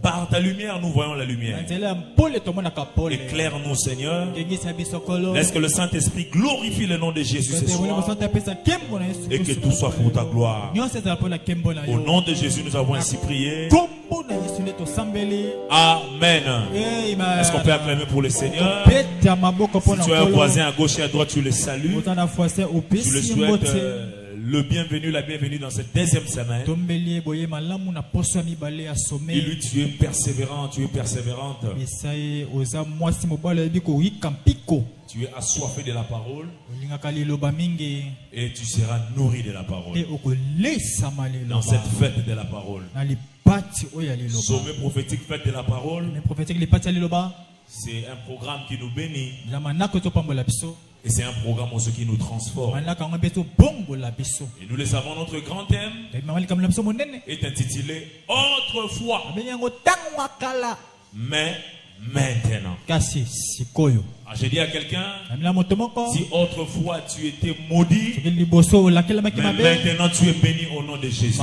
Par ta lumière, nous voyons la lumière. Éclaire-nous, Seigneur. Laisse que le Saint-Esprit glorifie le nom de Jésus ce soir. Et que tout soit pour ta gloire. Au nom de Jésus, nous avons ainsi prié. Amen. Est-ce qu'on peut acclamer pour le Seigneur? Si tu as un voisin à gauche et à droite, tu le salues. Tu le souhaites le bienvenu, la bienvenue dans cette deuxième semaine. Et lui, tu es persévérant, tu es persévérante. Tu es assoiffé de la parole. Et tu seras nourri de la parole. Dans cette fête de la parole. Sommet prophétique, fête de la parole. C'est un programme qui nous bénit. Et c'est un programme aussi qui nous transforme. Et nous le savons, notre grand thème est intitulé Autrefois. Mais maintenant. J'ai dit à quelqu'un, si autrefois tu étais maudit, mais maintenant tu es béni au nom de Jésus.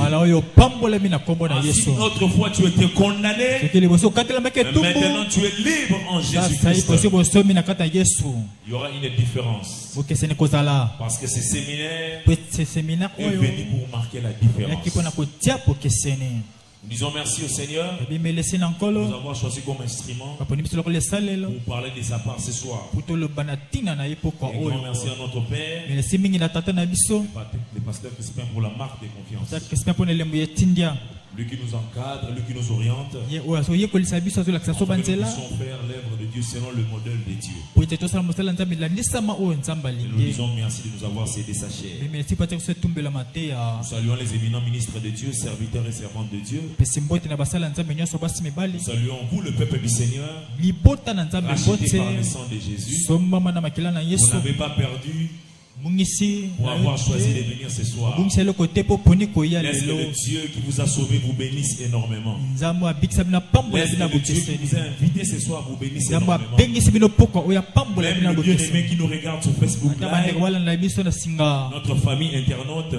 Si autrefois tu étais condamné, mais maintenant tu es libre en Jésus-Christ. Il y aura une différence. Parce que ce séminaire est venu pour marquer la différence. Nous disons merci au Seigneur de nous avoir choisi comme instrument pour parler de sa part ce soir. Et grand merci à notre Père, le pasteur Crispin, pour la marque de confiance. Lui qui nous encadre, lui qui nous oriente, afin que nous puissions faire l'œuvre de Dieu selon le modèle de Dieu. Et nous disons merci de nous avoir cédé sa chair. Nous saluons les éminents ministres de Dieu, serviteurs et servantes de Dieu. Nous saluons vous, le peuple du Seigneur, racheté par le sang de Jésus. Vous n'avez pas perdu pour avoir choisi de venir ce soir. Laisse que le Dieu qui vous a sauvé vous bénisse énormément. Laisse que le Dieu qui vous a invité ce soir vous bénisse énormément. Même le bien-aimé qui nous regarde sur Facebook Live, notre famille internaute, que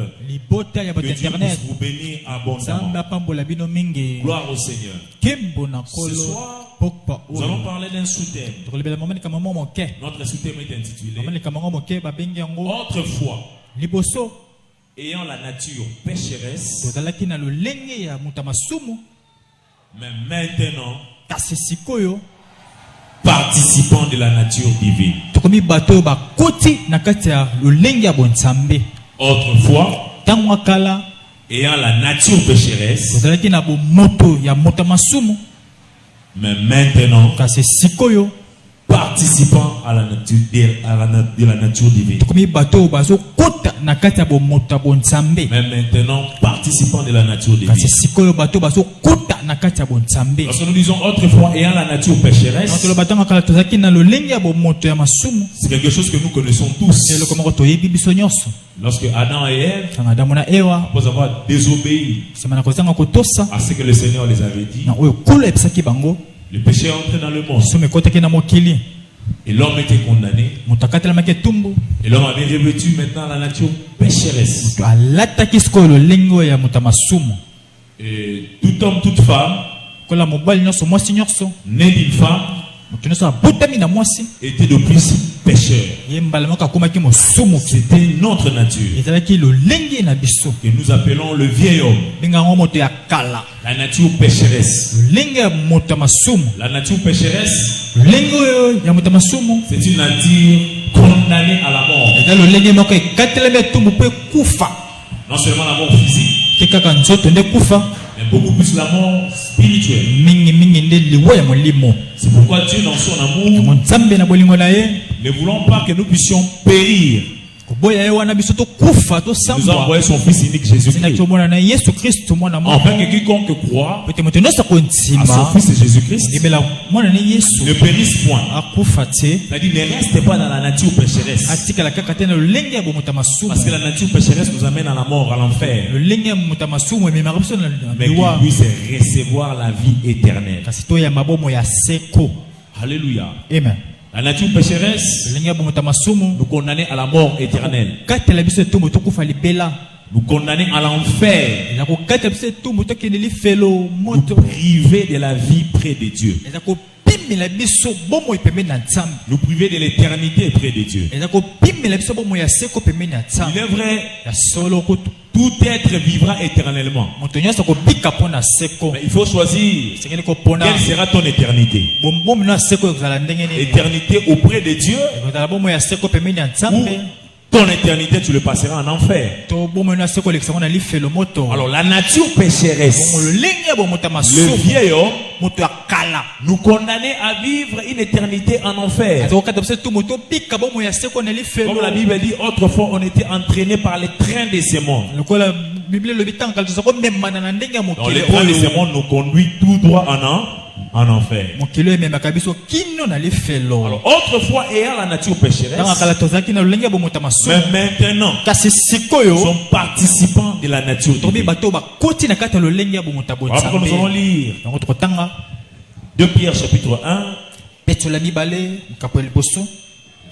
Dieu puisse vous bénir abondamment. Gloire au Seigneur. Ce soir, nous allons parler d'un sous-thème. Notre sous-thème est intitulé Autrefois, ayant la nature pécheresse, mais maintenant participant de la nature divine. Autrefois, ayant la nature pécheresse, mais maintenant participant à la nature de la nature divine. Mais maintenant participant de la nature divine. Lorsque nous disons autrefois ayant la nature pécheresse, c'est quelque chose que nous connaissons tous. Lorsque Adam et Ève, après avoir désobéi à ce que le Seigneur les avait dit, le péché est entré dans le monde. Et l'homme était condamné. Et l'homme avait revêtu maintenant la nature pécheresse. Et tout homme, toute femme, né d'une femme, était de plus pécheur. C'était notre nature. Que nous appelons le vieil homme. La nature pécheresse. La nature pécheresse, c'est une nature condamnée à la mort. Non seulement la mort physique, mais beaucoup plus la mort spirituelle. C'est pourquoi Dieu, dans son amour, ne voulant pas que nous puissions périr, nous a envoyé son Fils unique Jésus-Christ. Enfin que quiconque croit à son Fils Jésus-Christ ne périsse point. C'est-à-dire ne reste pas dans la nature pécheresse. Parce que la nature pécheresse nous amène à la mort, à l'enfer. Mais qu'il puisse recevoir la vie éternelle. Alléluia. Amen. La nature pécheresse nous condamnait à la mort éternelle. nous condamner à l'enfer, nous priver de la vie près de Dieu, nous priver de l'éternité près de Dieu. Il est vrai, tout être vivra éternellement. Mais il faut choisir quelle sera ton éternité. L'éternité auprès de Dieu, ou ton éternité tu le passeras en enfer. Alors la nature pécheresse, le vieil homme, nous condamner à vivre une éternité en enfer. Comme la Bible dit, autrefois on était entraîné par les trains de ce monde. Donc les trains de ce monde nous conduit tout droit en enfer. Alors autrefois ayant la nature pécheresse, mais maintenant nous sommes participants de la nature divine. Voilà pourquoi nous allons lire 2 Pierre chapitre 1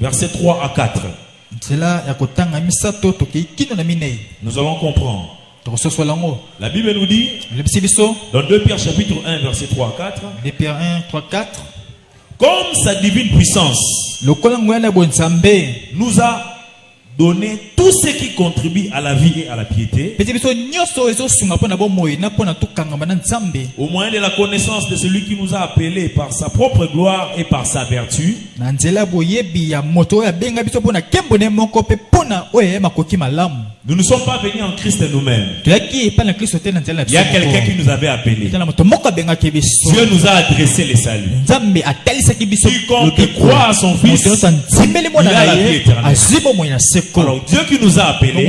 versets 3 à 4. Nous allons comprendre. La Bible nous dit dans 2 Pierre chapitre 1 verset 3 à 4, 2 Pierre 1 3 4, comme sa divine puissance nous a donné tout ce qui contribue à la vie et à la piété, au moyen de la connaissance de celui qui nous a appelés par sa propre gloire et par sa vertu. Nous ne sommes pas venus en Christ nous-mêmes. Il y a quelqu'un qui nous avait appelés. Dieu nous a adressé les saluts. Quiconque croit à son Fils, il a la vie éternelle. Alors Dieu qui nous a appelés,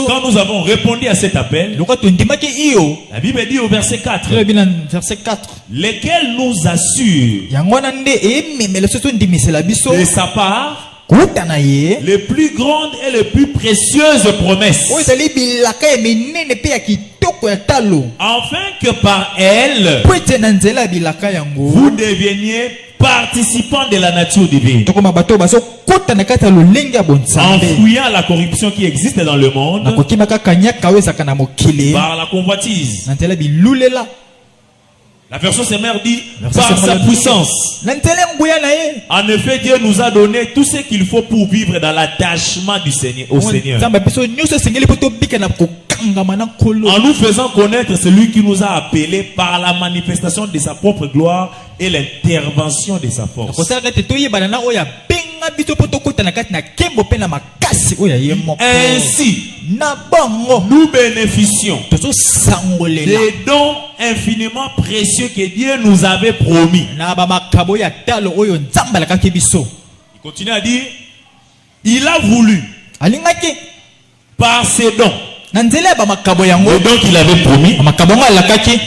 quand nous avons répondu à cet appel, la Bible dit au verset 4, lesquels nous assurent de sa part les plus grandes et les plus précieuses promesses, afin que par elles vous deveniez participants de la nature divine, en fuyant la corruption qui existe dans le monde par la convoitise. La version Semeur dit par sa puissance. En effet, Dieu nous a donné tout ce qu'il faut pour vivre dans l'attachement du Seigneur, au Seigneur. En nous faisant connaître celui qui nous a appelés par la manifestation de sa propre gloire et l'intervention de sa force. Ainsi, nous bénéficions des dons infiniment précieux que Dieu nous avait promis. Il continue à dire, il a voulu par ses dons, le don qu'il avait promis.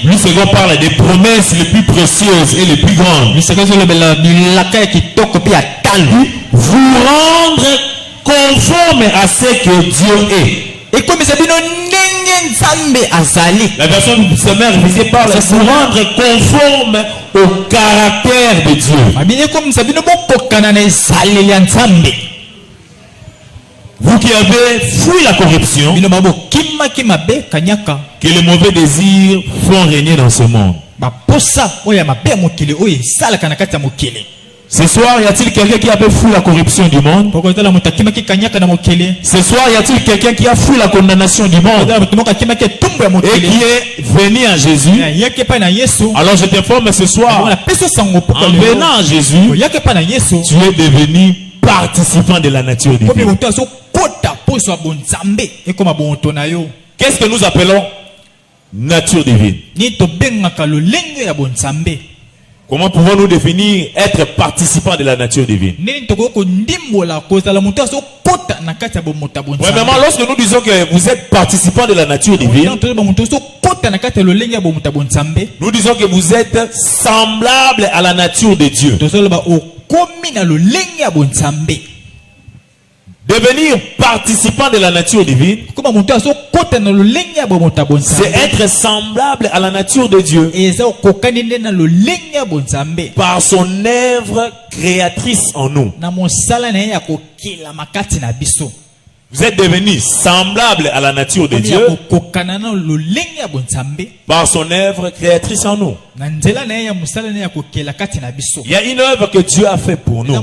Lui second parle des promesses les plus précieuses et les plus grandes. Vous rendre conforme à ce que Dieu est. La version du Semeur visée par le vous rendre conforme au caractère de Dieu. Vous qui avez fui la corruption, que les mauvais désirs font régner dans ce monde. Ce soir, y a-t-il quelqu'un qui avait fui la corruption du monde? Ce soir, y a-t-il quelqu'un qui a fui la condamnation du monde et qui est venu à Jésus? Alors je t'informe ce soir, en venant à Jésus, tu es devenu participant de la nature divine. Qu'est-ce que nous appelons nature divine? Comment pouvons-nous définir être participant de la nature divine? Premièrement, lorsque nous disons que vous êtes participant de la nature divine, nous disons que vous êtes semblable à la nature de Dieu. Devenir participant de la nature divine, c'est être semblable à la nature de Dieu par son œuvre créatrice en nous. Vous êtes devenus semblables à la nature de Dieu par son œuvre créatrice en nous. Il y a une œuvre que Dieu a fait pour nous et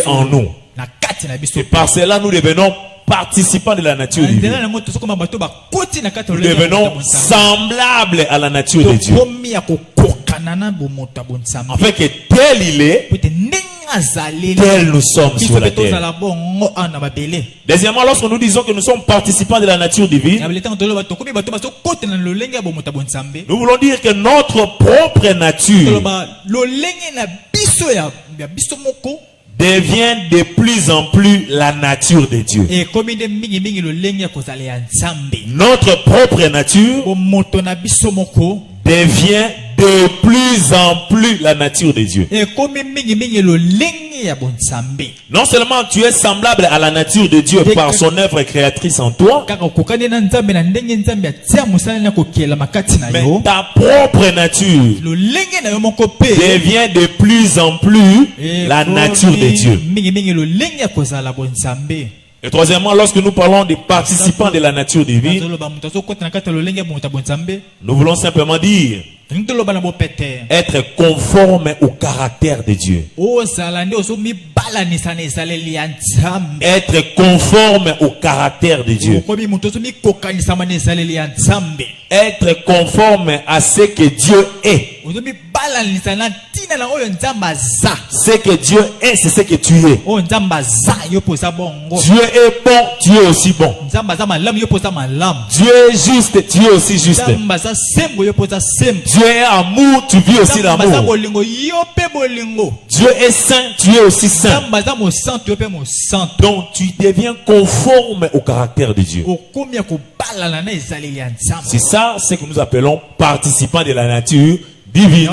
en nous. Et par cela, nous devenons participants de la nature divine. Nous devenons semblables à la nature de Dieu. En fait, que tel il est, tel nous sommes sur la terre. Deuxièmement, lorsque nous disons que nous sommes participants de la nature divine, nous voulons dire que notre propre nature devient de plus en plus la nature de Dieu. Notre propre nature devient de plus en plus la nature de Dieu. Non seulement tu es semblable à la nature de Dieu par son œuvre créatrice en toi, mais ta propre nature devient de plus en plus la nature de Dieu. Et troisièmement, lorsque nous parlons des participants de la nature divine, nous voulons simplement dire être conforme au caractère de Dieu. Être conforme au caractère de Dieu. Être conforme à ce que Dieu est. Ce que Dieu est, c'est ce que tu es. Dieu est bon, tu es aussi bon. Dieu est juste, tu es aussi juste. Dieu est amour, tu vis aussi l'amour. Dieu est saint, tu es aussi saint. Donc tu deviens conforme au caractère de Dieu. C'est ça ce que nous appelons participants de la nature divine.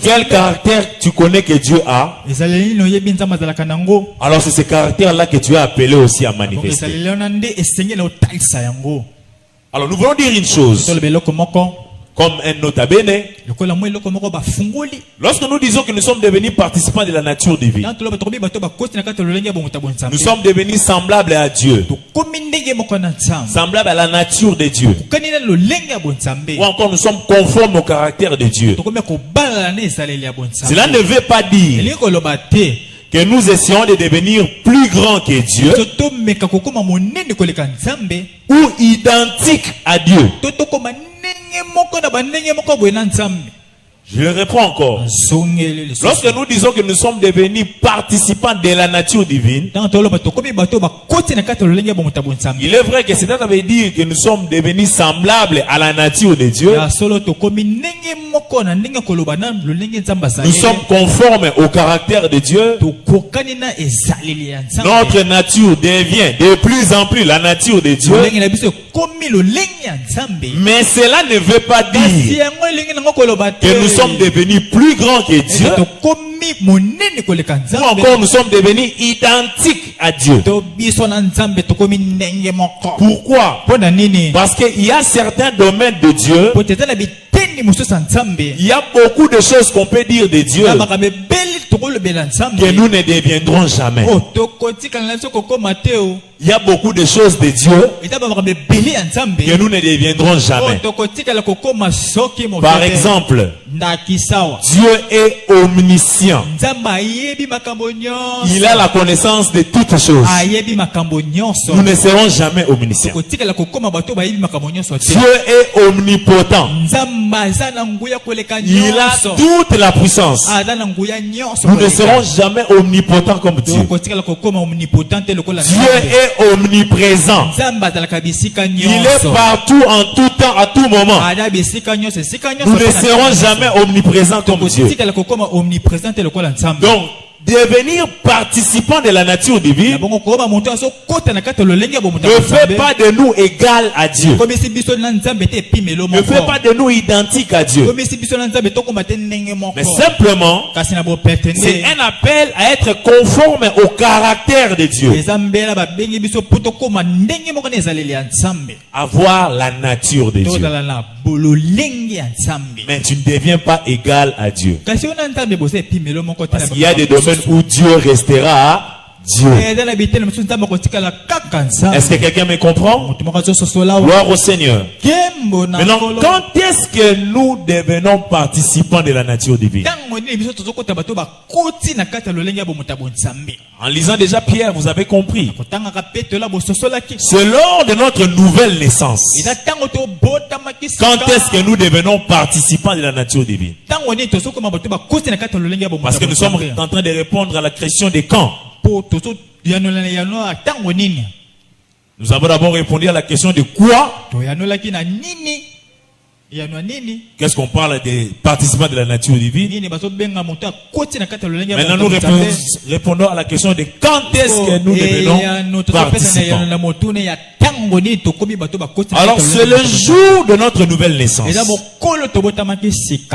Quel caractère tu connais que Dieu a? Alors c'est ce caractère-là que tu es appelé aussi à manifester. Alors nous voulons dire une chose, comme un nota bene. Lorsque nous disons que nous sommes devenus participants de la nature divine, nous sommes devenus semblables à Dieu, semblables à la nature de Dieu, ou encore nous sommes conformes au caractère de Dieu. Cela ne veut pas dire que nous essayons de devenir plus grands que Dieu ou identiques à Dieu. Je le reprends encore. Lorsque nous disons que nous sommes devenus participants de la nature divine, il est vrai que cela veut dire que nous sommes devenus semblables à la nature de Dieu. Nous sommes conformes au caractère de Dieu. Notre nature devient de plus en plus la nature de Dieu. Mais cela ne veut pas dire que nous sommes devenus plus grands que Dieu, ou encore nous sommes devenus identiques à Dieu. Pourquoi? Parce qu'il y a certains domaines de Dieu, il y a beaucoup de choses qu'on peut dire de Dieu que nous ne deviendrons jamais. Il y a beaucoup de choses de Dieu que nous ne deviendrons jamais. Par exemple, Dieu est omniscient. Il a la connaissance de toutes choses. Nous ne serons jamais omniscients. Dieu est omnipotent. Il a toute la puissance. Nous ne serons jamais omnipotents comme Dieu. Dieu est omniprésent. Il est partout, en tout temps, à tout moment. Nous ne serons jamais omniprésents comme Dieu. Donc, devenir participant de la nature divine ne fait pas de nous égal à Dieu. Ne fait pas de nous identiques à Dieu. Mais simplement, c'est un appel à être conforme au caractère de Dieu. Avoir la nature de Dieu. Mais tu ne deviens pas égal à Dieu. Parce qu'il y a des domaines domaine où Dieu restera Dieu. Est-ce que quelqu'un me comprend? Gloire au Seigneur. Maintenant, quand est-ce que nous devenons participants de la nature divine? En lisant déjà Pierre, vous avez compris. C'est lors de notre nouvelle naissance. Quand est-ce que nous devenons participants de la nature divine? Parce que nous sommes en train de répondre à la question de quand. Nous avons d'abord répondu à la question de quoi. Qu'est-ce qu'on parle des participants de la nature divine? Maintenant nous répondons à la question de quand est-ce que nous devenons participants. Alors c'est le jour de notre nouvelle naissance.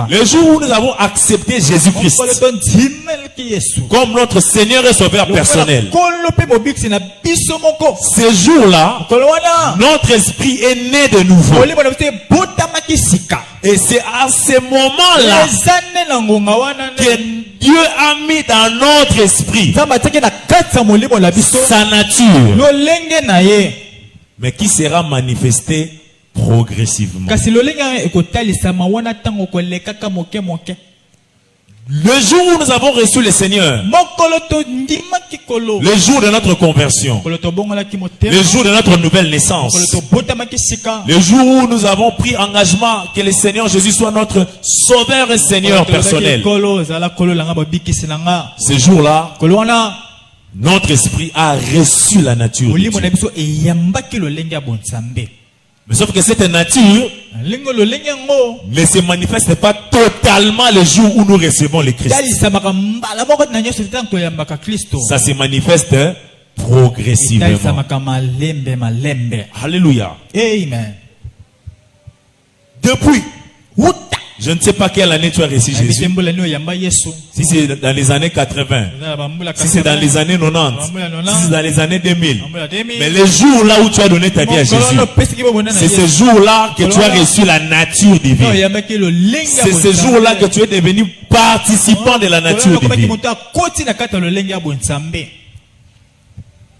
Le jour où nous avons accepté Jésus-Christ comme notre Seigneur et Sauveur personnel. Ce jour-là, notre esprit est né de nouveau. Et c'est à ce moment-là que Dieu a mis dans notre esprit sa nature, mais qui sera manifestée progressivement. Le jour où nous avons reçu le Seigneur, le jour de notre conversion, le jour de notre nouvelle naissance, le jour où nous avons pris engagement que le Seigneur Jésus soit notre Sauveur et Seigneur personnel, ce jour-là, notre esprit a reçu la nature de Dieu. Mais sauf que cette nature ne se manifeste pas totalement le jour où nous recevons le Christ. Ça se manifeste progressivement. Alléluia. Amen. Depuis, je ne sais pas quelle année tu as reçu Jésus. Si c'est dans les années 80, si c'est dans les années 90, si c'est dans les années 2000. Mais le jour là où tu as donné ta vie à Jésus, c'est ce jour-là que tu as reçu la nature divine. C'est ce jour-là que tu es devenu participant de la nature divine.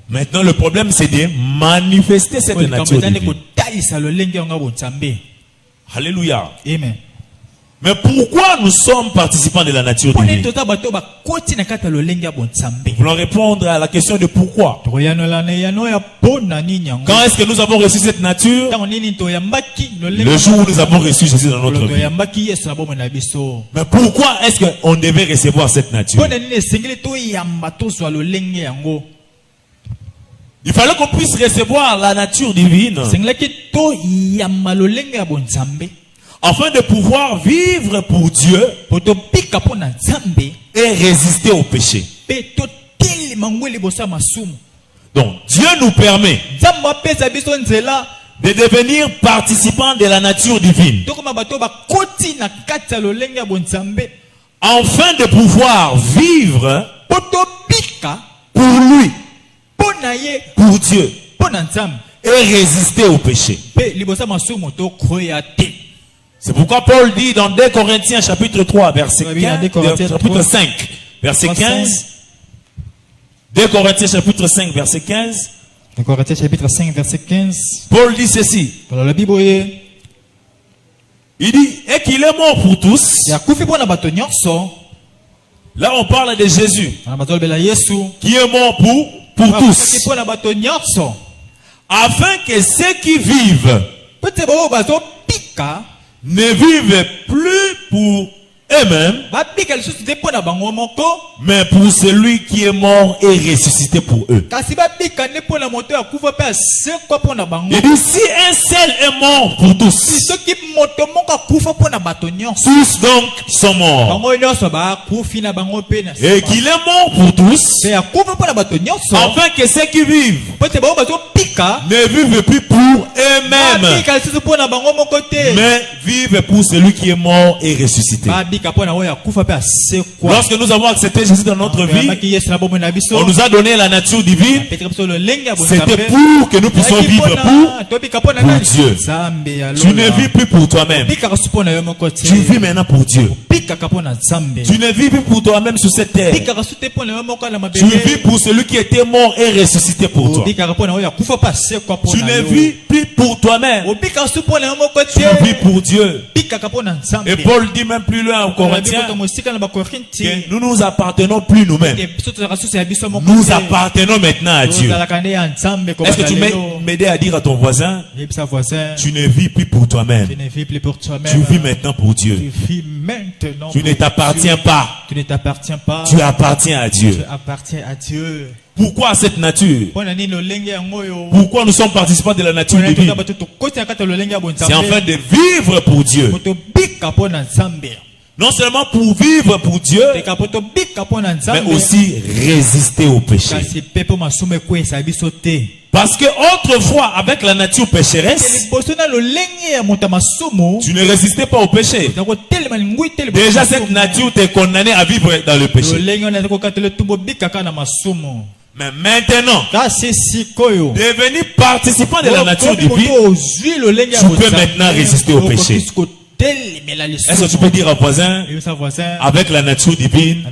Maintenant, le problème, c'est de manifester cette nature divine. Alléluia. Amen. Mais pourquoi nous sommes participants de la nature divine? Nous voulons répondre à la question de pourquoi. Quand est-ce que nous avons reçu cette nature? Le jour où nous avons reçu Jésus dans notre vie. Mais pourquoi est-ce qu'on devait recevoir cette nature? Il fallait qu'on puisse recevoir la nature divine afin de pouvoir vivre pour Dieu et résister au péché. Donc Dieu nous permet de devenir participants de la nature divine afin de pouvoir vivre pour lui, pour Dieu, et résister au péché. C'est pourquoi Paul dit dans 2 Corinthiens chapitre 3 verset 15, chapitre 5 verset 15. 2 Corinthiens chapitre 5 verset 15. 2 Corinthiens chapitre 5 verset 15. Paul dit ceci. Il dit et qu'il est mort pour tous. Là on parle de Jésus qui est mort pour tous, afin que ceux qui vivent ne vivent plus pour eux-mêmes, mais pour celui qui est mort et ressuscité pour eux. Il dit si un seul est mort pour tous, tous donc sont morts. Et qu'il est mort pour tous, afin que ceux qui vivent ne vivent plus pour eux-mêmes, mais vivent pour celui qui est mort et ressuscité. Lorsque nous avons accepté Jésus dans notre vie, on nous a donné la nature divine. C'était pour que nous puissions vivre pour Dieu. Tu ne vis plus pour toi-même. Tu vis maintenant pour Dieu. Tu ne vis plus pour toi-même sur cette terre. Tu vis pour celui qui était mort et ressuscité pour toi. Tu ne vis plus pour toi-même. Tu vis pour Dieu. Et Paul dit même plus loin aux Corinthiens que nous nous appartenons plus nous-mêmes. Nous appartenons maintenant à Dieu. Est-ce que tu m'aider à dire à ton voisin, tu ne vis plus pour toi-même. Tu vis maintenant pour Dieu. Tu ne t'appartiens pas. Tu appartiens à Dieu. Pourquoi cette nature? Pourquoi nous sommes participants de la nature divine? C'est afin de vivre pour Dieu. Non seulement pour vivre pour Dieu, mais aussi résister au péché. Parce que autrefois, avec la nature pécheresse, tu ne résistais pas au péché. Déjà, cette nature t'est condamnée à vivre dans le péché. Mais maintenant, devenir participant de la nature divine, tu peux maintenant résister au péché. Est-ce que tu peux dire à voisin, avec la nature divine,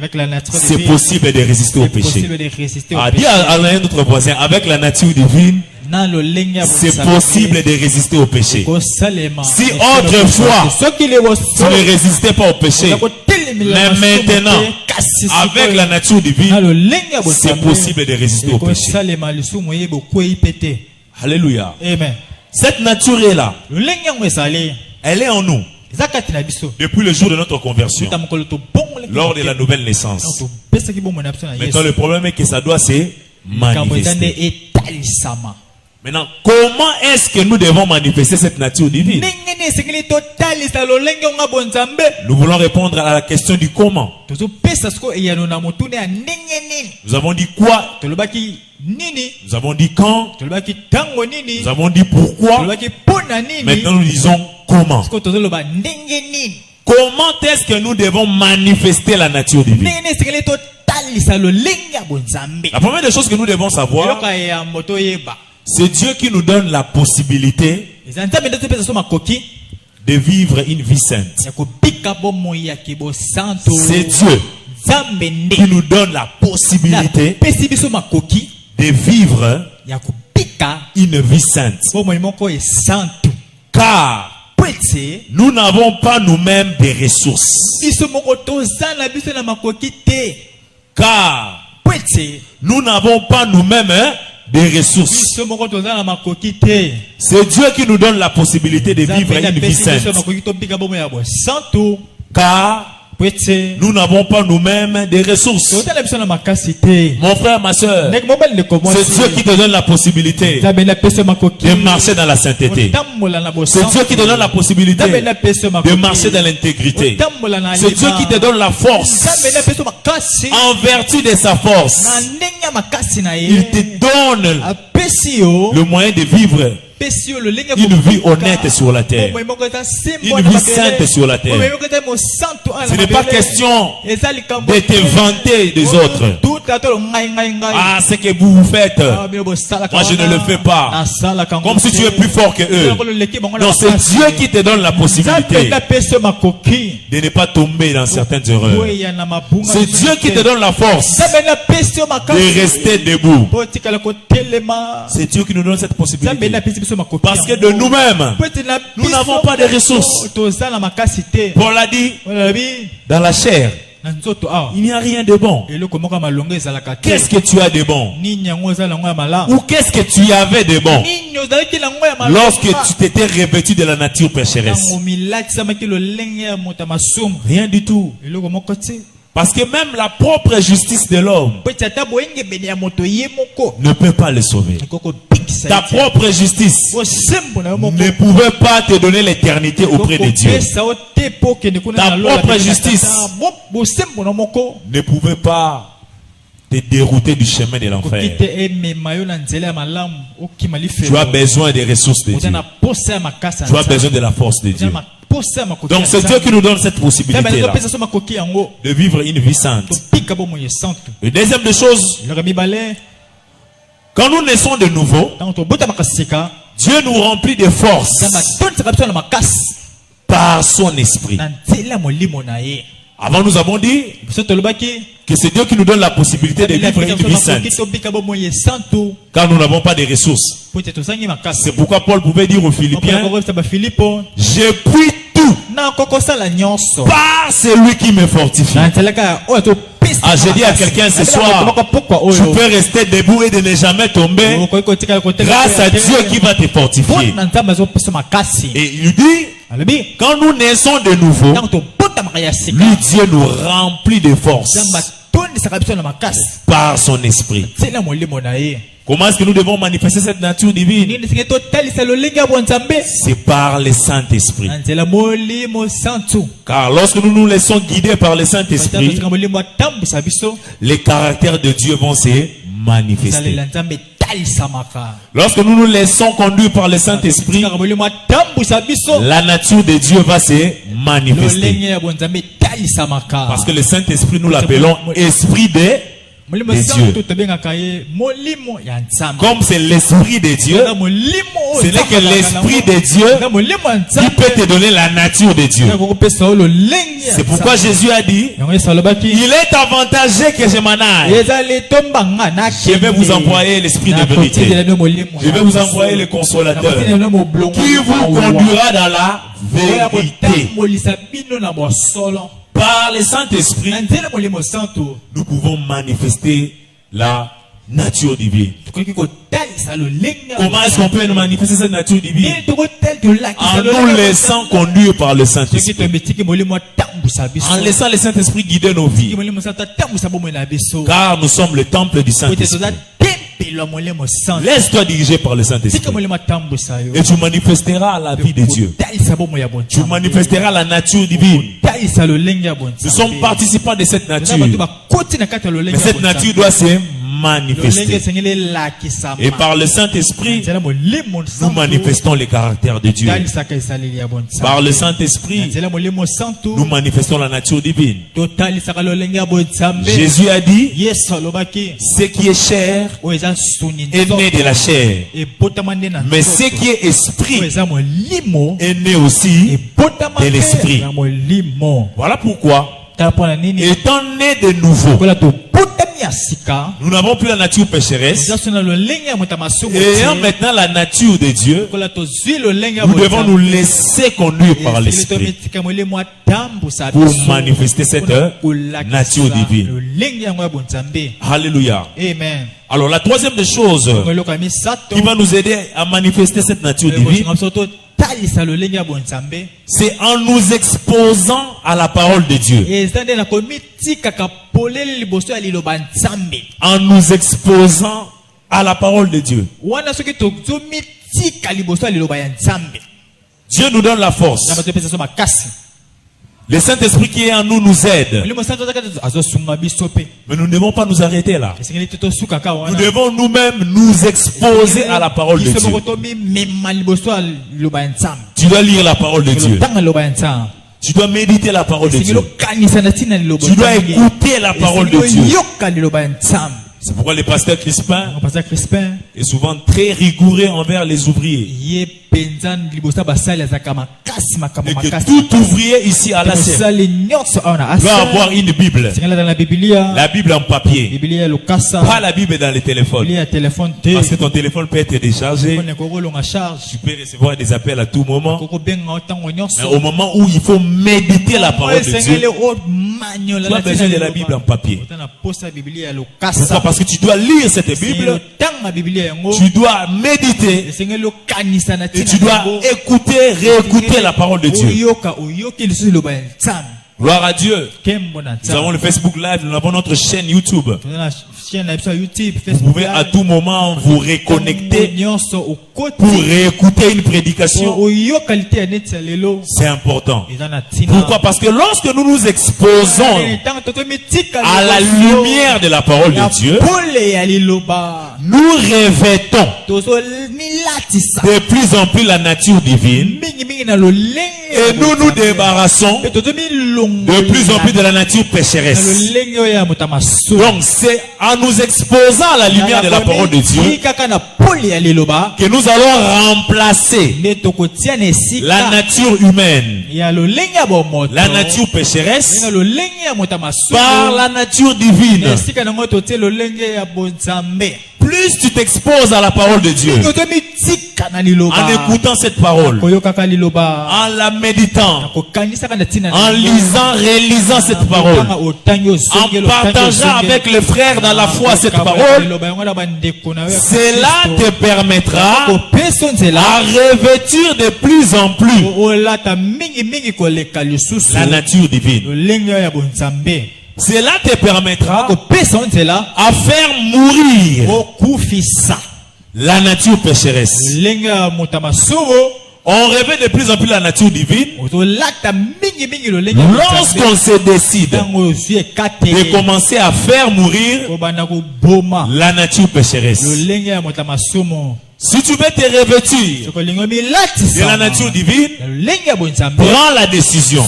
c'est possible de résister au péché? Dis à un autre voisin, avec la nature divine, c'est possible de résister au péché. Si autrefois, tu ne résistais pas au péché, mais maintenant, avec la nature divine, c'est possible de résister au péché. Alléluia. Cette nature est là. Elle est en nous. Depuis le jour de notre conversion, lors de la nouvelle naissance. Maintenant, le problème est que ça doit se manifester. Maintenant, comment est-ce que nous devons manifester cette nature divine? Nous voulons répondre à la question du comment. Nous avons dit quoi? Nous avons dit quand? Nous avons dit pourquoi? Maintenant, nous disons comment. Comment est-ce que nous devons manifester la nature divine? La première des choses que nous devons savoir, c'est Dieu qui nous donne la possibilité de vivre une vie sainte. C'est Dieu qui nous donne la possibilité de vivre une vie sainte. Car nous n'avons pas nous-mêmes des ressources. Car nous n'avons pas nous-mêmes des ressources. C'est Dieu qui nous donne la possibilité de vivre une vie sainte. Car nous n'avons pas nous-mêmes des ressources. Mon frère, ma soeur, c'est Dieu qui te donne la possibilité de marcher dans la sainteté. C'est Dieu qui te donne la possibilité de marcher dans l'intégrité. C'est Dieu qui te donne la force. En vertu de sa force, il te donne le moyen de vivre une vie honnête sur la terre. Une vie sainte sur la terre. Ce n'est pas question de te vanter des autres. Ah, ce que vous faites, moi je ne le fais pas. Comme si tu es plus fort que eux. Non, c'est Dieu qui te donne la possibilité de ne pas tomber dans certaines erreurs. C'est Dieu qui te donne la force de rester debout. C'est Dieu qui nous donne cette possibilité. Parce que de nous-mêmes, nous n'avons pas de ressources. Paul a dit, dans la chair, il n'y a rien de bon. Qu'est-ce que tu as de bon? Ou qu'est-ce que tu avais de bon lorsque tu t'étais revêtu de la nature pécheresse? Rien du tout. Parce que même la propre justice de l'homme ne peut pas le sauver. Ta propre justice ne pouvait pas te donner l'éternité auprès de Dieu. Ta propre justice ne pouvait pas te dérouter du chemin de l'enfer. Tu as besoin des ressources de Dieu. Tu as besoin de la force de Dieu. Donc c'est Dieu qui nous donne cette possibilité-là de vivre une vie sainte. Et deuxième des choses, quand nous naissons de nouveau, Dieu nous remplit de force par son esprit. Avant, nous avons dit que c'est Dieu qui nous donne la possibilité de vivre une vie sainte, car nous n'avons pas de ressources. C'est pourquoi Paul pouvait dire aux Philippiens, je puis tout par celui qui me fortifie. Ah, j'ai dit à quelqu'un ce soir, tu peux rester debout et de ne jamais tomber grâce à Dieu qui va te fortifier. Et il dit, quand nous naissons de nouveau, lui, Dieu nous remplit de force par son esprit. Comment est-ce que nous devons manifester cette nature divine? C'est par le Saint-Esprit. Car lorsque nous nous laissons guider par le Saint-Esprit, les caractères de Dieu vont se manifester. Lorsque nous nous laissons conduire par le Saint-Esprit, la nature de Dieu va se manifester. Parce que le Saint-Esprit, nous l'appelons Esprit de Dieu. Comme c'est l'Esprit de Dieu, ce n'est que l'Esprit de Dieu qui peut te donner la nature de Dieu. C'est pourquoi Jésus a dit, il est avantageux que je m'en aille. Je vais vous envoyer l'Esprit de vérité. Je vais vous envoyer le Consolateur qui vous conduira dans la vérité. Par le Saint-Esprit, nous pouvons manifester la nature divine. Comment est-ce qu'on peut nous manifester cette nature divine? En nous laissant conduire par le Saint-Esprit. En laissant le Saint-Esprit guider nos vies. Car nous sommes le temple du Saint-Esprit. Laisse-toi diriger par le Saint-Esprit. Et tu manifesteras la vie de Dieu. Tu manifesteras la nature divine. Nous sommes participants de cette nature. Mais cette nature doit se manifester. Et par le Saint-Esprit, nous manifestons les caractères de Dieu. Par le Saint-Esprit, nous manifestons la nature divine. Jésus a dit, ce qui est chair est né de la chair, mais ce qui est esprit est né aussi de l'esprit. Voilà pourquoi, étant né de nouveau, nous n'avons plus la nature pécheresse. Et ayant maintenant la nature de Dieu, nous devons nous laisser conduire par l'Esprit pour manifester cette nature divine. Alléluia. Amen. Alors la troisième des choses qui va nous aider à manifester cette nature divine, c'est en nous exposant à la parole de Dieu. En nous exposant à la parole de Dieu. Dieu nous donne la force. Le Saint-Esprit qui est en nous nous aide. Mais nous ne devons pas nous arrêter là. Nous devons nous-mêmes nous exposer à la parole de Dieu. Tu dois lire la parole de Dieu. Tu dois méditer la parole de Dieu. Tu dois écouter la parole de Dieu. C'est pourquoi le pasteur Crispin est souvent très rigoureux envers les ouvriers. Et que tout ouvrier ici à la scène doit avoir une Bible. La Bible en papier. Pas la Bible dans le téléphone. Parce que ton téléphone peut être déchargé. Tu peux recevoir des appels à tout moment. Mais au moment où il faut méditer la parole de Dieu, tu as besoin de la Bible en papier. Pourquoi? Parce que tu dois lire cette Bible. Tu dois méditer. Et tu dois écouter, réécouter la parole de Dieu. Gloire à Dieu. Nous avons le Facebook Live, nous avons notre chaîne YouTube. Vous pouvez à tout moment vous reconnecter pour réécouter une prédication. C'est important. Pourquoi? Parce que lorsque nous nous exposons à la lumière de la parole de Dieu, nous revêtons de plus en plus la nature divine Et nous nous débarrassons de plus en plus de la nature pécheresse. Donc c'est en nous exposant à la lumière de la parole de Dieu que nous allons remplacer la nature humaine, la nature pécheresse, par la nature divine. Plus tu t'exposes à la parole de Dieu, en écoutant cette parole, en la méditant, en lisant, réalisant cette parole, en partageant avec les frères dans la foi cette parole, cela te permettra à revêtir de plus en plus la nature divine. Cela te permettra à faire mourir la nature pécheresse. On revêt de plus en plus la nature divine lorsqu'on se décide de commencer à faire mourir la nature pécheresse. Si tu veux te revêtir de la nature divine, prends la décision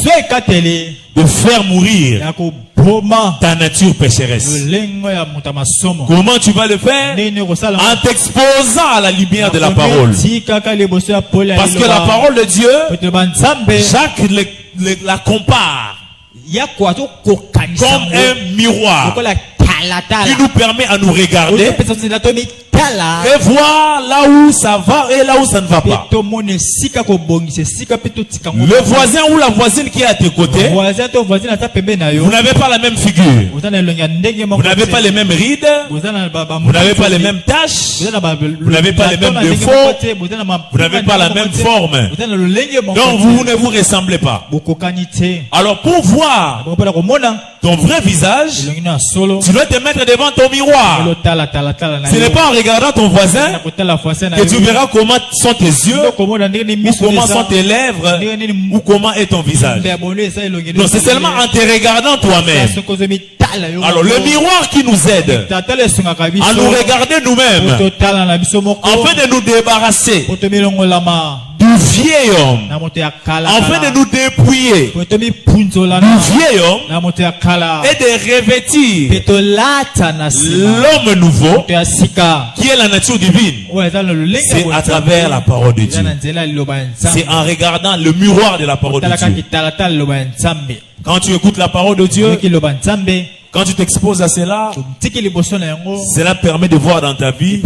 de faire mourir ta nature pécheresse. Comment tu vas le faire? En t'exposant à la lumière de la parole. Parce que la parole de Dieu, Jacques la compare comme un miroir qui nous permet à nous regarder et voir là où ça va et là où ça ne va pas. Le voisin ou la voisine qui est à tes côtés, vous n'avez pas la même figure, vous n'avez pas les mêmes rides, vous n'avez pas les mêmes taches, vous n'avez pas les mêmes défauts, vous n'avez pas la même forme. Donc vous ne vous ressemblez pas. Alors pour voir ton vrai visage, tu dois te mettre devant ton miroir. Ce n'est pas en regardant ton voisin que tu verras comment sont tes yeux, ou comment sont tes lèvres, ou comment est ton visage. Non, c'est seulement en te regardant toi-même. Alors le miroir qui nous aide à nous regarder nous-mêmes, afin de nous débarrasser du vieil homme, afin de nous dépouiller du vieil homme et de revêtir l'homme nouveau qui est la nature divine. C'est à travers la parole de Dieu. C'est en regardant le miroir de la parole de Dieu. Quand tu écoutes la parole de Dieu, quand tu t'exposes à cela, cela permet de voir dans ta vie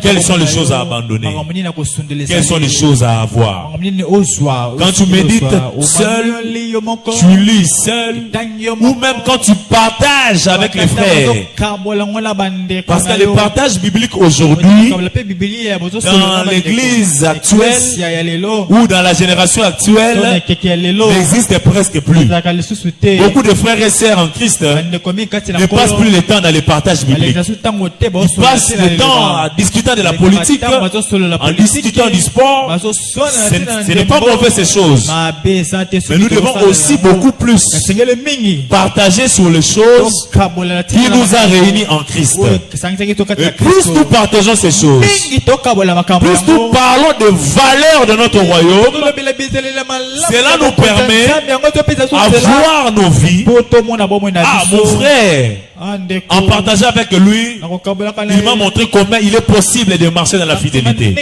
quelles sont les choses à abandonner, quelles sont les choses à avoir. Quand tu médites seul, tu lis seul, ou même quand tu partages avec les frères. Parce que le partage biblique aujourd'hui, dans l'église actuelle ou dans la génération actuelle, n'existe presque plus. Beaucoup de frères et sœurs en Christ ne passent plus le temps dans les partages bibliques. Ils passent le temps à discuter de la politique, en discutant du sport. Ce n'est pas mauvais ces choses. Mais nous devons aussi beaucoup plus partager sur les choses qui nous a réunis en Christ. Et plus nous partageons ces choses, plus nous parlons de valeurs de notre royaume, cela nous permet à voir nos vies. Ah, mon frère, en partageant avec lui, il m'a montré comment il est possible de marcher dans la fidélité,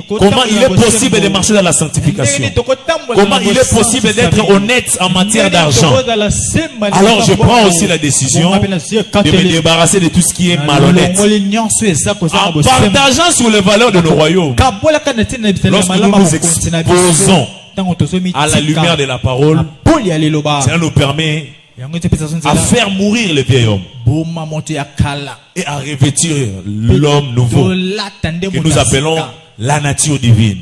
comment il est possible de marcher dans la sanctification, comment il est possible d'être honnête en matière d'argent. Alors je prends aussi la décision de me débarrasser de tout ce qui est malhonnête, en partageant sur les valeurs de nos royaumes. Lorsque nous nous exposons à la lumière de la parole, cela nous permet à faire mourir le vieil homme et à revêtir l'homme nouveau que nous appelons la nature divine.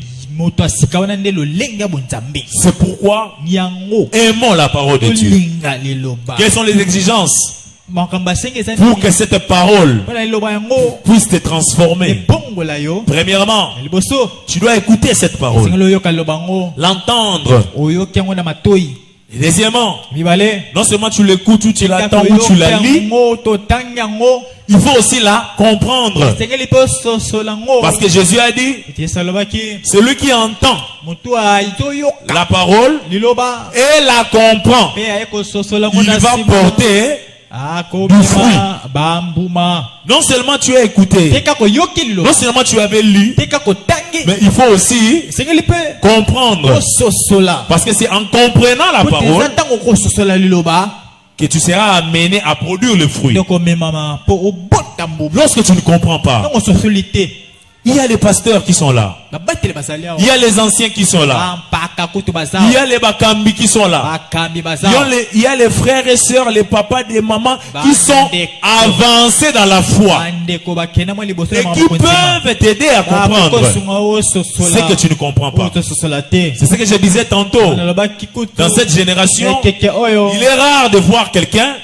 C'est pourquoi aimons la parole de Dieu. Quelles sont les exigences pour que cette parole puisse te transformer? Premièrement, tu dois écouter cette parole, l'entendre Et deuxièmement, non seulement tu l'écoutes ou tu l'attends ou tu la lis, il faut aussi la comprendre. Parce que Jésus a dit, celui qui entend la parole et la comprend, il va porter du fruit. Non seulement tu as écouté, non seulement tu avais lu, mais il faut aussi comprendre. Parce que c'est en comprenant la parole que tu seras amené à produire le fruit. Lorsque tu ne comprends pas, il y a les pasteurs qui sont là. Il y a les anciens qui sont là. Il y a les bakambi qui sont là. Il y a les frères et sœurs, les papas, les mamans qui sont avancés dans la foi et qui peuvent t'aider à comprendre ce que tu ne comprends pas. C'est ce que je disais tantôt. Dans cette génération, il est rare de voir quelqu'un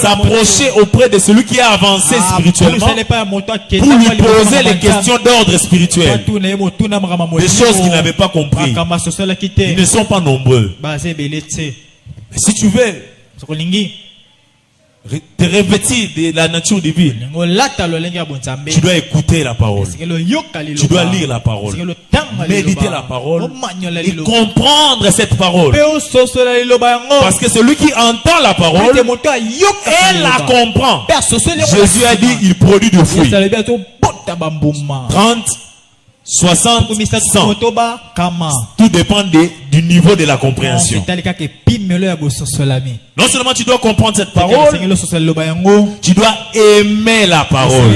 s'approcher auprès de celui qui a avancé spirituellement pour lui poser les questions d'ordre spirituel. Des choses qu'il n'avait pas compris. Ils ne sont pas nombreux. Mais si tu veux te revêtir de la nature divine, tu dois écouter la parole. Tu dois lire la parole. Méditer la parole et comprendre cette parole. Parce que celui qui entend la parole et la comprend, Jésus a dit, il produit du fruit. 30, 60, 100. Tout dépend du niveau de la compréhension. Non seulement tu dois comprendre cette parole, tu dois aimer la parole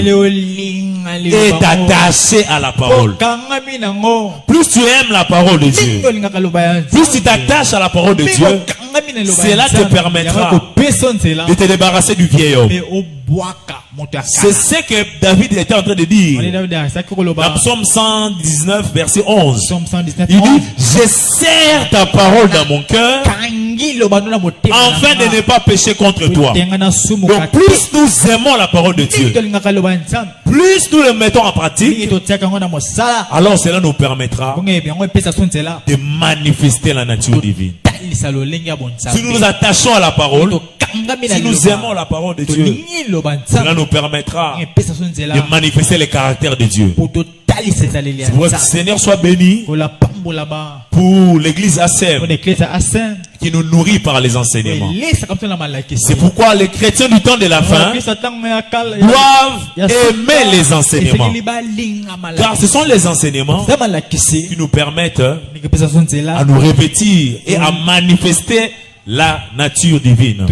et t'attacher à la parole. Plus tu aimes la parole de Dieu, plus tu t'attaches à la parole de Dieu, cela te permettra de te débarrasser du vieil homme. C'est ce que David était en train de dire dans Psaume 119 verset 11. Il dit, je serre ta parole dans mon cœur afin de ne pas pécher contre toi. Donc plus nous aimons la parole de Dieu, plus nous le mettons en pratique, alors cela nous permettra de manifester la nature divine. Si nous nous attachons à la parole, si nous aimons la parole de Dieu, cela nous permettra de manifester les caractères de Dieu. Que votre Seigneur soit béni pour l'église ASEM qui nous nourrit par les enseignements. C'est pourquoi les chrétiens du temps de la fin doivent aimer les enseignements. Car ce sont les enseignements qui nous permettent à nous revêtir et à manifester la nature divine.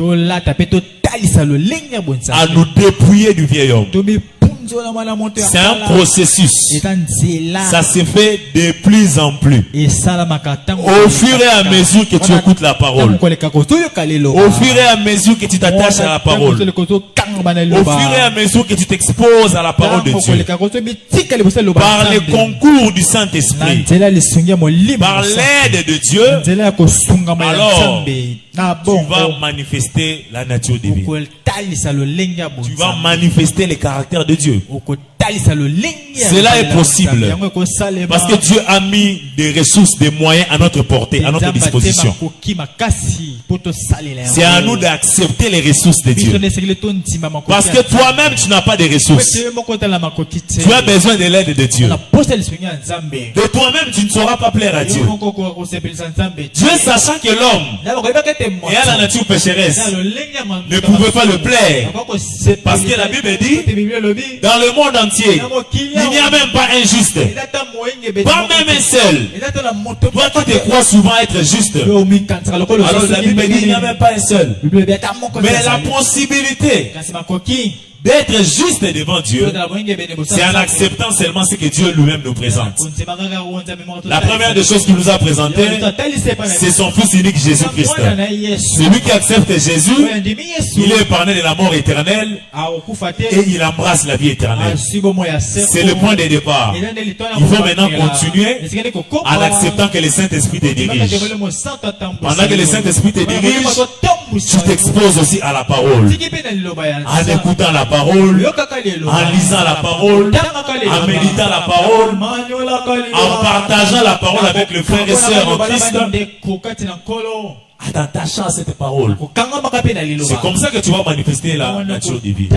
À nous dépouiller du vieil homme. C'est un processus. Ça se fait de plus en plus. Au fur et à mesure que tu écoutes la parole, au fur et à mesure que tu t'attaches à la parole, au fur et à mesure que tu t'exposes à la parole de Dieu, par les concours du Saint-Esprit, par l'aide de Dieu, alors tu vas manifester la nature divine. Tu vas manifester les caractères de Dieu. Cela est possible parce que Dieu a mis des ressources, des moyens à notre portée, à notre disposition. C'est à nous d'accepter les ressources de Dieu. Parce que toi-même tu n'as pas de ressources. Tu as besoin de l'aide de Dieu. De toi-même tu ne sauras pas plaire à Dieu. Dieu, sachant que l'homme et à la nature pécheresse ne pouvait pas le plaire, parce que la Bible dit, dans le monde entier, il n'y a même pas un juste, pas même un seul. Toi qui te crois souvent être juste, alors la Bible dit, il n'y a même pas un seul. Mais la possibilité d'être juste devant Dieu, c'est en acceptant seulement ce que Dieu lui-même nous présente. La première des choses qu'il nous a présentées, c'est son Fils unique Jésus-Christ. Celui qui accepte Jésus, il est épargné de la mort éternelle et il embrasse la vie éternelle. C'est le point de départ. Il faut maintenant continuer en acceptant que le Saint-Esprit te dirige. Pendant que le Saint-Esprit te dirige, tu t'exposes aussi à la parole. En écoutant la parole, en lisant la parole, en méditant la parole, en partageant la parole avec le frère et sœur en Christ, en t'attachant à cette parole. C'est comme ça que tu vas manifester la nature divine.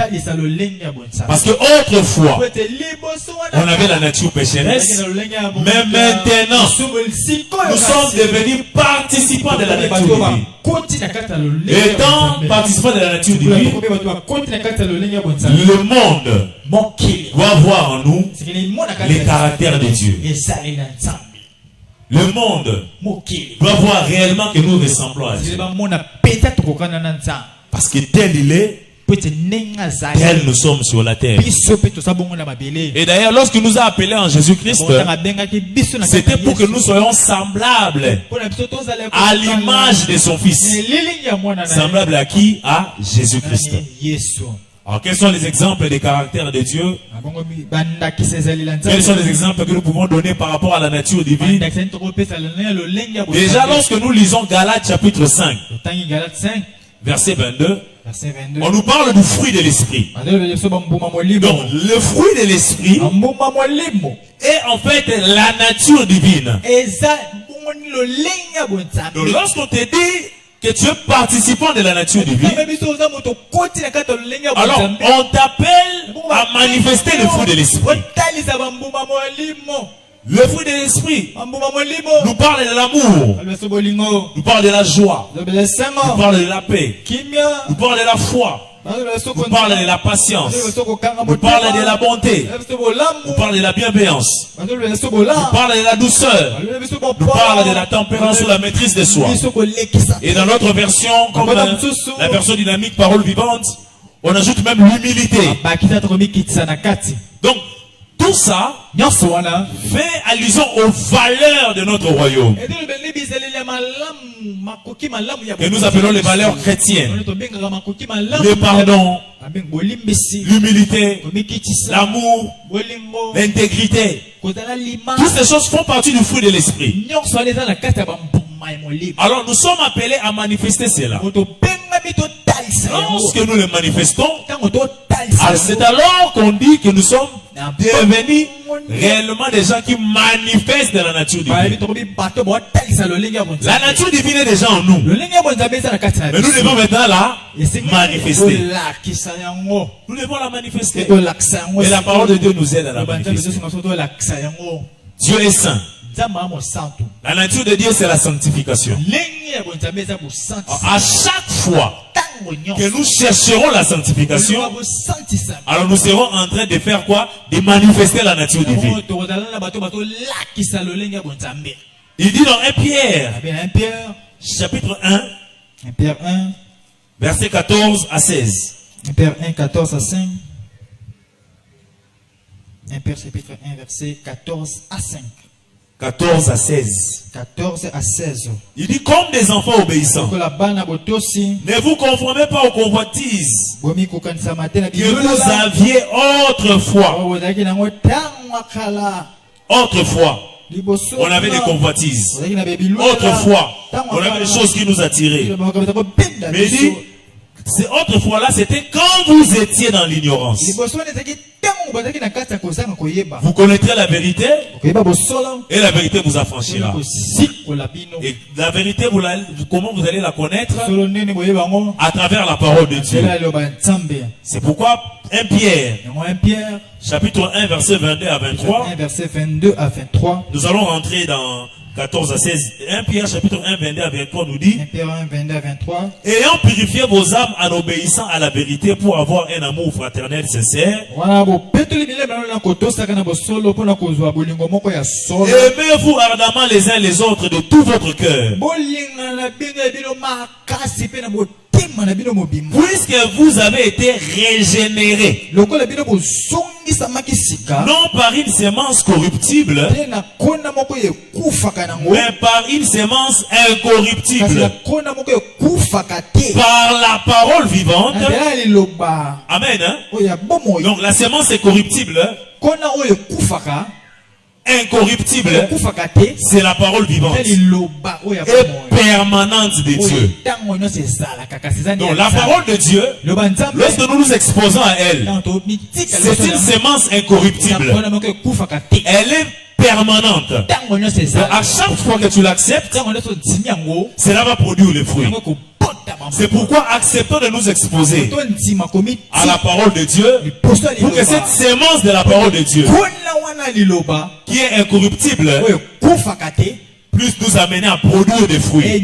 Parce que autrefois, on avait la nature pécheresse, mais maintenant, nous sommes devenus participants de la nature divine. Étant participants de la nature divine, le monde va voir en nous les caractères de Dieu. Le monde doit voir réellement que nous ressemblons à Dieu. Parce que tel il est, tel nous sommes sur la terre. Et d'ailleurs, lorsqu'il nous a appelés en Jésus-Christ, c'était pour que nous soyons semblables à l'image de son Fils. Semblable à qui? À Jésus-Christ. Alors, quels sont les exemples des caractères de Dieu? Quels sont les exemples que nous pouvons donner par rapport à la nature divine? Déjà, lorsque nous lisons Galates chapitre 5, verset 22, on nous parle du fruit de l'esprit. Donc, le fruit de l'esprit est en fait la nature divine. Donc, lorsqu'on te dit que tu es participant de la nature divine, alors on t'appelle à manifester le fruit de l'esprit. Le fruit de l'esprit nous parle de l'amour, nous parle de la joie, nous parle de la paix, nous parle de la foi, nous parle de la patience, nous parle de la bonté, nous parle de la bienveillance, nous parle de la douceur, nous parle de la tempérance ou la maîtrise de soi. Et dans notre version, comme la version dynamique parole vivante, on ajoute même l'humilité. Donc, tout ça fait allusion aux valeurs de notre royaume, que nous appelons les valeurs chrétiennes. Le pardon, l'humilité, l'amour, l'intégrité. Toutes ces choses font partie du fruit de l'esprit. Alors nous sommes appelés à manifester cela. Lorsque nous le manifestons, c'est alors qu'on dit que nous sommes devenus réellement des gens qui manifestent la nature divine. La nature divine est déjà en nous. Mais nous devons maintenant la manifester. Nous devons la manifester. Et la parole de Dieu nous aide à la manifester. Dieu est saint. La nature de Dieu, c'est la sanctification. À chaque fois que nous chercherons la sanctification, alors nous serons en train de faire quoi? De manifester la nature divine. Il dit dans 1 Pierre, chapitre 1, verset 14 à 16. 1 Pierre 1, 14 à 5. 1 Pierre chapitre 1, verset 14 à 5. 14 à 16. 14 à 16. Il dit comme des enfants obéissants. Ne vous conformez pas aux convoitises que vous aviez autrefois. Autrefois, on avait des convoitises. Autrefois, on avait des choses qui nous attiraient. Mais il dit, c'est autrefois là, c'était quand vous étiez dans l'ignorance. Vous connaîtrez la vérité et la vérité vous affranchira. Et la vérité, comment vous allez la connaître? À travers la parole de Dieu. C'est pourquoi 1 Pierre, chapitre 1, verset 22 à 23. Nous allons rentrer dans 14 à 16. 1 Pierre chapitre 1, 22 à 23 nous dit: 1 Pierre 1, 22 à 23. Ayant purifié vos âmes en obéissant à la vérité pour avoir un amour fraternel sincère. Aimez-vous ardemment les uns les autres de tout votre cœur. Puisque vous avez été régénérés, non par une semence corruptible, mais par une semence incorruptible, par la parole vivante. Amen. Donc la semence est corruptible, incorruptible, c'est la parole vivante et permanente de Dieu. Donc la parole de Dieu, lorsque nous nous exposons à elle, c'est une semence incorruptible. Elle est permanente. À chaque fois que tu l'acceptes, cela va produire le fruit. C'est pourquoi acceptons de nous exposer à la parole de Dieu pour que cette sémence de la parole de Dieu, qui est incorruptible, puisse nous amener à produire des fruits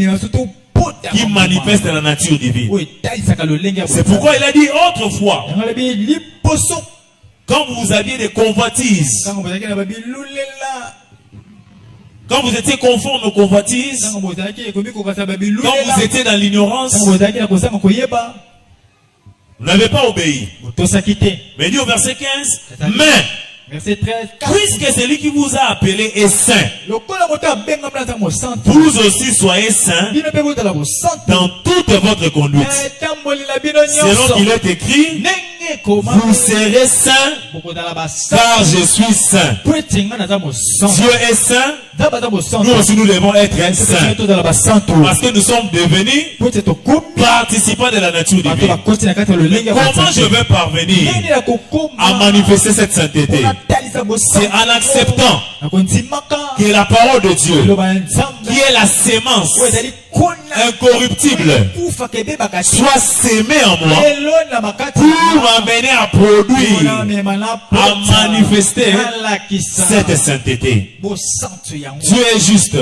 qui manifestent la nature divine. C'est pourquoi il a dit autrefois, quand vous aviez des convoitises, quand vous étiez conforme aux convoitises, quand vous étiez dans l'ignorance, vous n'avez pas obéi. Mais il dit au verset 15, mais verset 13, puisque celui qui vous a appelé est saint, vous aussi soyez saints dans toute votre conduite. Selon qu'il est écrit, vous serez saints car je suis saint. Dieu est saint, nous aussi nous devons être saints parce que nous sommes devenus participants de la nature divine. Comment je vais parvenir à manifester cette sainteté? C'est en acceptant que la parole de Dieu, qui est la sémence incorruptible, soit sémée en moi pour m'amener à produire, à manifester cette sainteté. Dieu est juste.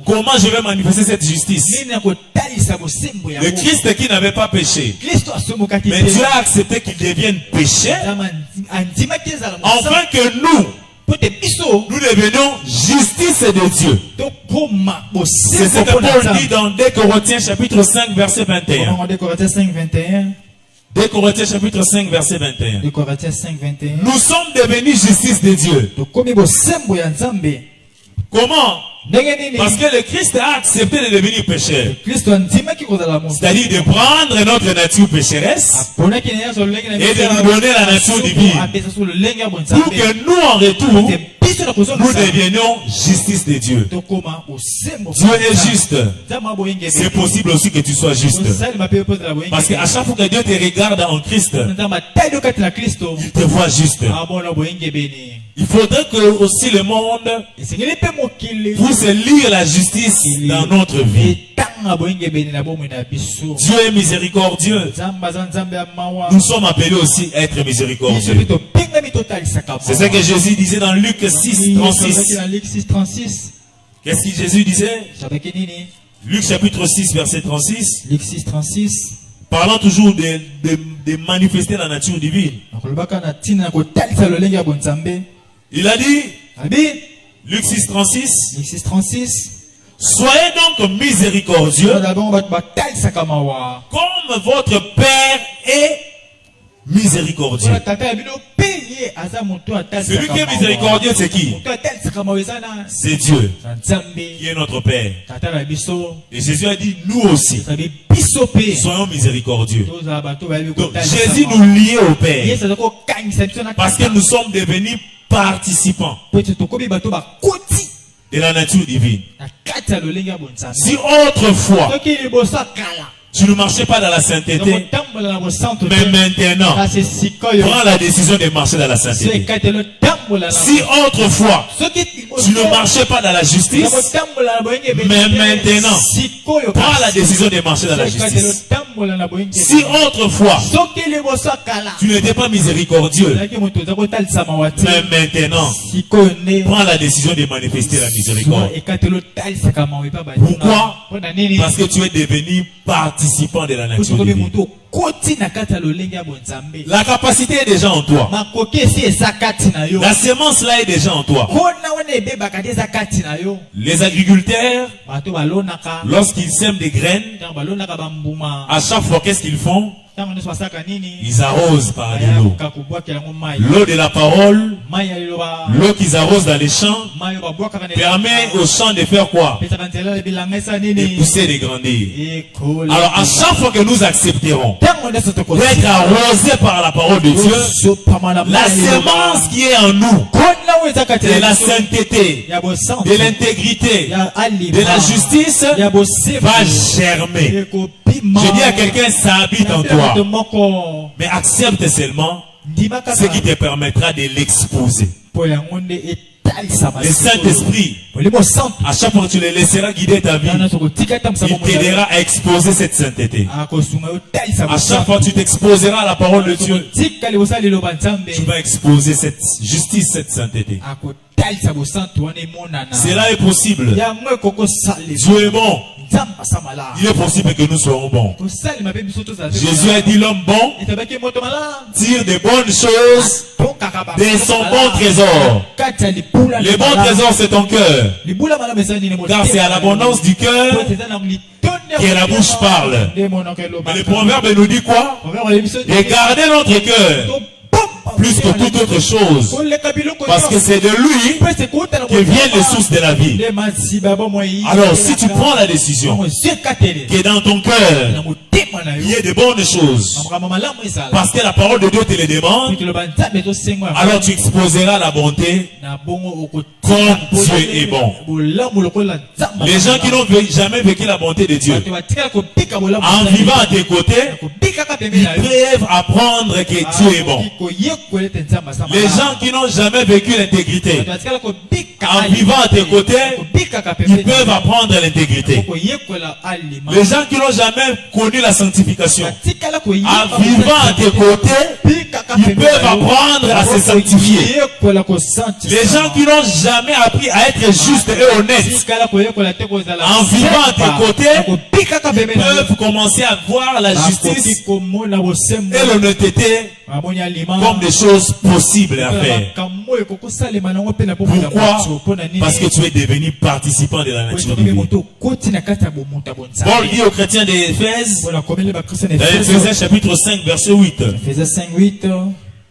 Comment je vais manifester cette justice? Le Christ qui n'avait pas péché, mais Dieu a accepté qu'il devienne péché, afin que nous devenions justice de Dieu. C'est ce que Paul dit dans 2 Corinthiens chapitre 5 verset 21. 2 Corinthiens chapitre 5 verset 21. Nous sommes devenus justice de Dieu. Comment? Parce que le Christ a accepté de devenir pécheur. C'est-à-dire de prendre notre nature pécheresse et de nous donner la nature divine. Pour que nous en retour, nous devenions justice de Dieu. Dieu est juste. C'est possible aussi que tu sois juste. Parce qu'à chaque fois que Dieu te regarde en Christ, il te voit juste. Il faudrait que aussi le monde puisse lire la justice dans notre vie. Dieu est miséricordieux. Nous sommes appelés aussi à être miséricordieux. C'est ce que Jésus disait dans Luc 6, 36. Qu'est-ce que Jésus disait? Luc chapitre 6, verset 36. Luc 6, 36. Parlant toujours de manifester la nature divine. Il a dit, Luc 6, 36. Soyez donc miséricordieux comme votre Père est miséricordieux. Celui qui est miséricordieux, c'est qui? C'est Dieu qui est notre Père. Et Jésus a dit, nous aussi, soyons miséricordieux. Donc Jésus nous liait au Père parce que nous sommes devenus participants de la nature divine. Si autrefois tu ne marchais pas dans la sainteté, mais maintenant, prends la décision de marcher dans la sainteté. Si autrefois, tu ne marchais pas dans la justice, mais maintenant, prends la décision de marcher dans la justice. Si autrefois, tu n'étais pas miséricordieux, mais maintenant, prends la décision de manifester la miséricorde. Pourquoi? Parce que tu es devenu participant de la nature divine. La capacité est déjà en toi. La sémence là est déjà en toi. Les agriculteurs, lorsqu'ils sèment des graines, à chaque fois, qu'est-ce qu'ils font? Ils arrosent par de l'eau. L'eau de la parole, l'eau qu'ils arrosent dans les champs, permet aux champs de faire quoi? De pousser, de grandir. Alors à chaque fois que nous accepterons d'être arrosés par la parole de Dieu, la sémence qui est en nous, de la sainteté, de l'intégrité, de la justice, va germer. Je dis à quelqu'un, ça habite en toi. Mais accepte seulement ce qui te permettra de l'exposer. Le Saint-Esprit, à chaque fois que tu le laisseras guider ta vie, il t'aidera à exposer cette sainteté. À chaque fois que tu t'exposeras à la parole de Dieu, tu vas exposer cette justice, cette sainteté. Cela est possible. Dieu est bon. Il est possible que nous soyons bons. Jésus a dit l'homme bon tire de bonnes choses de son bon trésor. Le bon trésor c'est ton cœur. Car c'est à l'abondance du cœur que la bouche parle. Mais le proverbe nous dit quoi? Regardez notre cœur plus que toute autre chose, parce que c'est de lui que viennent les sources de la vie. Alors si tu prends la décision que dans ton cœur il y ait de bonnes choses, parce que la parole de Dieu te le demande, alors tu exposeras la bonté comme Dieu est bon. Les gens qui n'ont jamais vécu la bonté de Dieu, en vivant à tes côtés, ils peuvent apprendre que Dieu est bon. Les gens qui n'ont jamais vécu l'intégrité, en vivant à tes côtés, ils peuvent apprendre l'intégrité. Les gens qui n'ont jamais connu la sanctification, en vivant à tes côtés, ils peuvent apprendre à se sanctifier. Les gens qui n'ont jamais appris à être justes et honnêtes, en vivant à tes côtés, peuvent commencer à voir la justice et l'honnêteté comme des choses possibles à faire. Pourquoi? Parce que tu es devenu participant de la nature divine. Paul dit aux chrétiens d'Éphèse, dans Éphésiens chapitre 5 verset 8,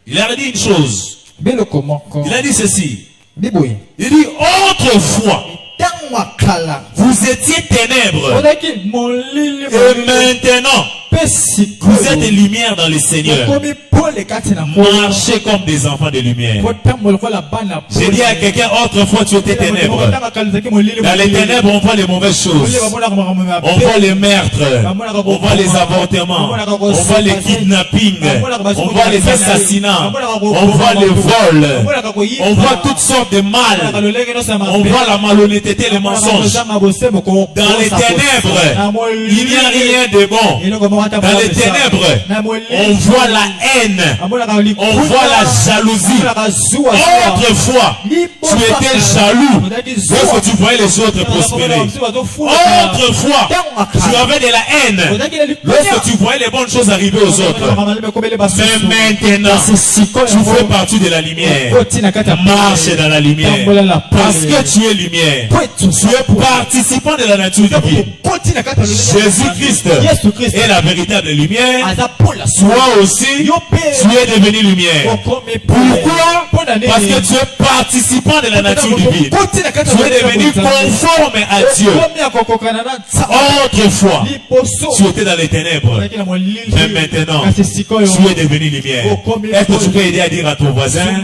il a dit une chose. Il a dit ceci. Il dit autrefois vous étiez ténèbres et maintenant vous êtes des lumières dans le Seigneur. Marchez comme des enfants de lumière. J'ai dit à quelqu'un autrefois tu étais ténèbres. Dans les ténèbres on voit les mauvaises choses. On voit les meurtres. On voit les avortements. On voit les kidnappings. On voit les assassinats. On voit les vols. On voit toutes sortes de mal. On voit la malhonnêteté, les mensonges. Dans les ténèbres il n'y a rien de bon. Dans les ténèbres on voit la haine, on voit la jalousie. Autrefois tu étais jaloux lorsque tu voyais les autres prospérer. Autrefois tu avais de la haine lorsque tu voyais les bonnes choses arriver aux autres. Mais maintenant tu fais partie de la lumière. Marche dans la lumière parce que tu es lumière. Tu es participant de la nature divine. Jésus-Christ est la véritable lumière. Toi aussi tu es devenu lumière. Pourquoi? Parce que tu es participant de la nature divine. Tu es devenu conforme à Dieu. Autrefois tu étais dans les ténèbres, mais maintenant tu es devenu lumière. Est-ce que tu peux aider à dire à ton voisin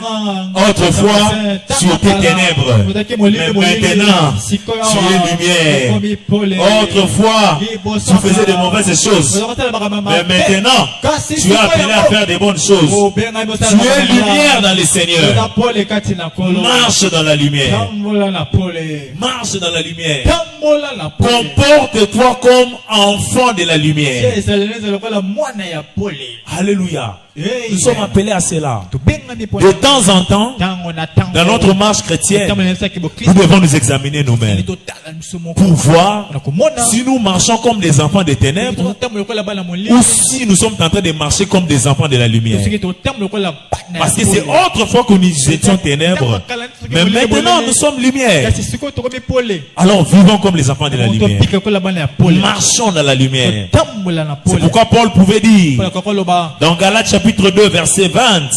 autrefois tu étais ténèbres, mais maintenant tu es lumière. Autrefois tu faisais de mauvaises choses, mais maintenant tu es appelé à faire des bonnes choses. Tu es lumière dans le Seigneur. Marche dans la lumière. Marche dans la lumière. Comporte-toi comme enfant de la lumière. Alléluia. Nous sommes appelés à cela. De temps en temps, dans notre marche chrétienne, nous devons nous examiner nous-mêmes pour voir si nous marchons comme des enfants des ténèbres ou si nous sommes en train de marcher comme des enfants de la lumière. Parce que c'est autrefois que nous étions ténèbres, mais maintenant nous sommes lumière. Alors vivons comme les enfants de la lumière. Marchons dans la lumière. C'est pourquoi Paul pouvait dire dans Galates chapitre 2 verset 20,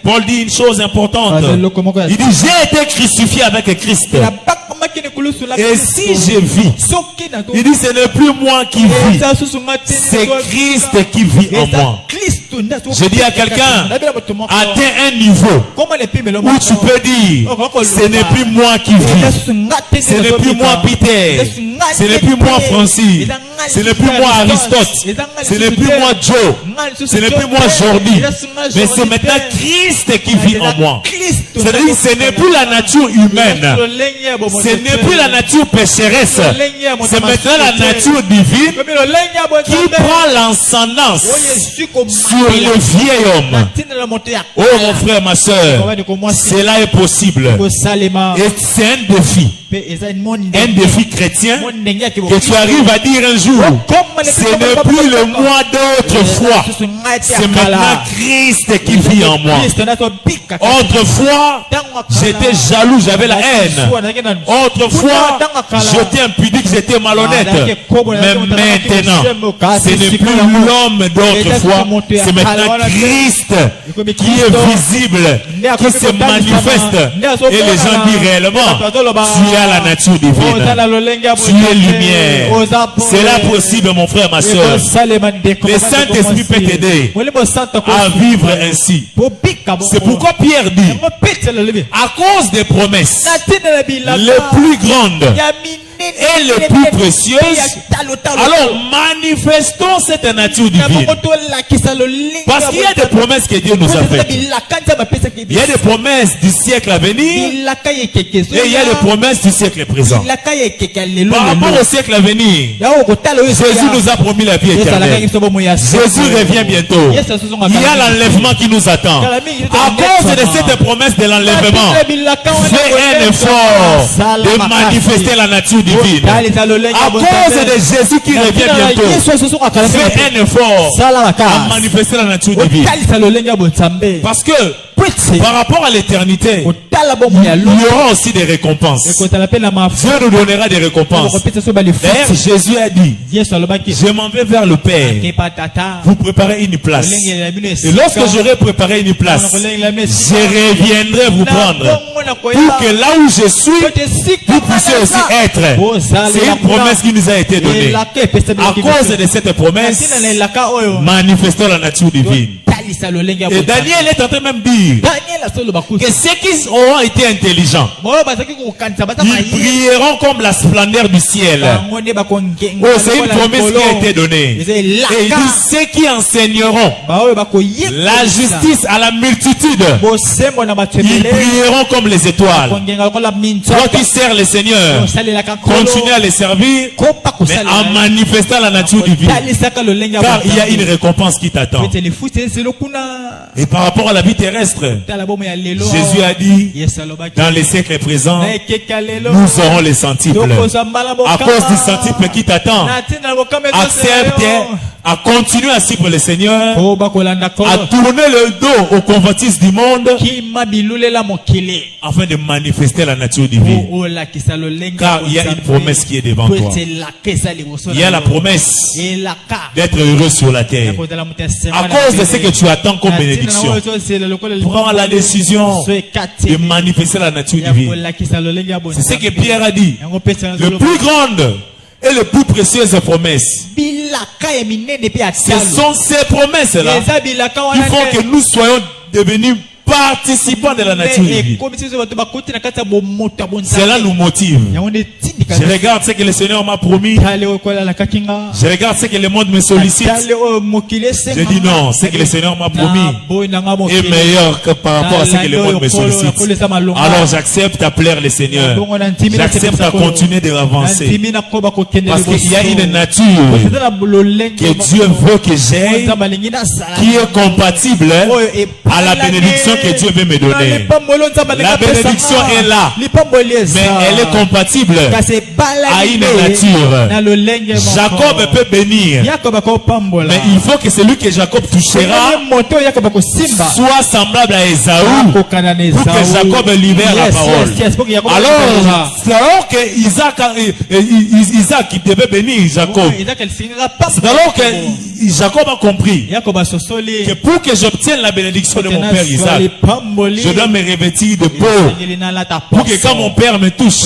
Paul dit une chose importante. Il dit j'ai été crucifié avec Christ. Et si je vis, il dit ce n'est plus moi qui vis, c'est Christ qui vit en moi. Je dis à quelqu'un, atteins un niveau où tu peux dire, ce n'est plus moi qui vis, ce n'est plus moi Peter, ce n'est plus moi Francis, ce n'est plus moi Aristote, ce n'est plus moi Joe, ce n'est plus moi Jordi, mais c'est maintenant Christ qui vit en moi. C'est-à-dire, ce n'est plus la nature humaine, ce n'est plus la nature pécheresse, c'est maintenant la nature divine qui prend l'ascendance sur le vieil homme. Oh mon frère, ma soeur, cela est possible. Et c'est un défi chrétien, que tu arrives à dire un jour, ce n'est plus le moi d'autrefois, c'est maintenant Christ qui vit en moi. Autrefois, j'étais jaloux, j'avais la haine. Autrefois, j'étais impudique, j'étais malhonnête. Mais maintenant, ce n'est plus l'homme d'autrefois, c'est maintenant Christ qui est visible, qui se manifeste. Et les gens disent réellement, tu as la nature divine, tu es lumière. C'est là possible, mon frère, ma soeur. Le Saint-Esprit peut t'aider à vivre ainsi. C'est pourquoi Pierre dit, à cause des promesses les plus grandes et les plus précieuses, alors manifestons cette nature divine. Parce qu'il y a des promesses que Dieu nous a faites. Il y a des promesses du siècle à venir et il y a des promesses du siècle présent. Par rapport au siècle à venir, Jésus nous a promis la vie éternelle. Jésus revient bientôt. Il y a l'enlèvement qui nous attend. À cause de cette promesse de l'enlèvement, fais un effort de manifester la nature divine. À cause de Jésus qui revient bientôt, fais un effort à manifester la nature divine. Parce que par rapport à l'éternité, il y aura aussi des récompenses. Dieu nous donnera des récompenses. D'ailleurs, Jésus a dit, je m'en vais vers le Père, vous préparez une place. Et lorsque j'aurai préparé une place, je reviendrai vous prendre, pour que là où je suis, vous puissiez aussi être. C'est une promesse qui nous a été donnée. À cause de cette promesse, manifestons la nature divine. Et Daniel est en train de même dire que ceux qui auront été intelligents, ils brilleront comme la splendeur du ciel. Oh, c'est une promesse qui a été donnée. Et il dit, ceux qui enseigneront la justice à la multitude, ils brilleront comme les étoiles. Toi qui sers le Seigneur, continue à les servir, mais en manifestant la nature divine. Car il y a une récompense qui t'attend. Et par rapport à la vie terrestre, Jésus a dit, dans les siècles présents, nous aurons les centiples. À cause du centuple qui t'attend, accepte à continuer à suivre le Seigneur, à tourner le dos aux convoitises du monde, afin de manifester la nature divine. Car il y a une promesse qui est devant toi. Il y a la promesse d'être heureux sur la terre. À cause de ce que tu attends comme bénédiction, prends la décision de manifester la nature divine. C'est ce que Pierre a dit. Le plus grande et le plus précieuse promesse, ce sont ces promesses-là qui font que nous soyons devenus participants de la nature divine. Cela nous motive. Je regarde ce que le Seigneur m'a promis. Je regarde ce que le monde me sollicite. Je dis non, ce que le Seigneur m'a promis est meilleur que par rapport à ce que le monde me sollicite. Alors j'accepte à plaire le Seigneur. J'accepte à continuer d'avancer. Parce qu'il y a une nature que Dieu veut que j'aie, qui est compatible à la bénédiction que Dieu veut me donner. La bénédiction est là, mais elle est compatible à une nature. Jacob peut bénir, mais il faut que celui que Jacob touchera soit semblable à Esaü, pour que Jacob libère la parole. Alors que Isaac devait bénir Jacob, c'est alors que Jacob a compris que pour que j'obtienne la bénédiction de mon père Isaac, je dois me revêtir de peau pour que quand mon père me touche,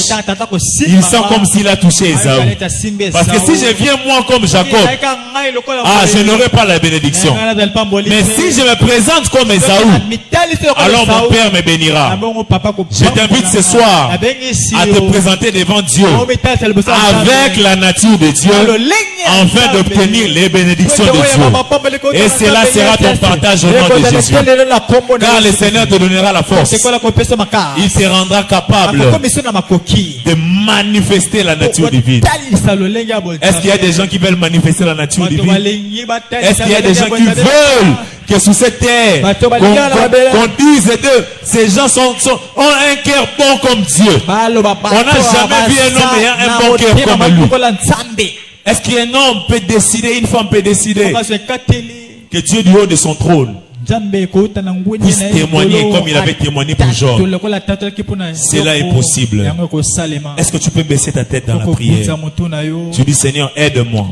il sent comme s'il a touché Esaü. Parce que si je viens moi comme Jacob, je n'aurai pas la bénédiction. Mais si je me présente comme Esaü, alors mon père me bénira. Je t'invite ce soir à te présenter devant Dieu avec la nature de Dieu afin d'obtenir les bénédictions de Dieu. Et cela sera ton partage au nom de Jésus. Car le Seigneur te donnera la force. Il te rendra capable de manifester la nature divine. Est-ce qu'il y a des gens qui veulent manifester la nature divine? Est-ce qu'il y a des gens qui veulent que sous cette terre, qu'on dise d'eux, ces gens ont un cœur bon comme Dieu? On n'a jamais vu un homme ayant un bon cœur comme lui. Est-ce qu'un homme peut décider, une femme peut décider que Dieu du haut de son trône puisse témoigner comme il avait témoigné pour Job? Cela est possible. Est-ce que tu peux baisser ta tête dans la prière? Tu dis, Seigneur, aide-moi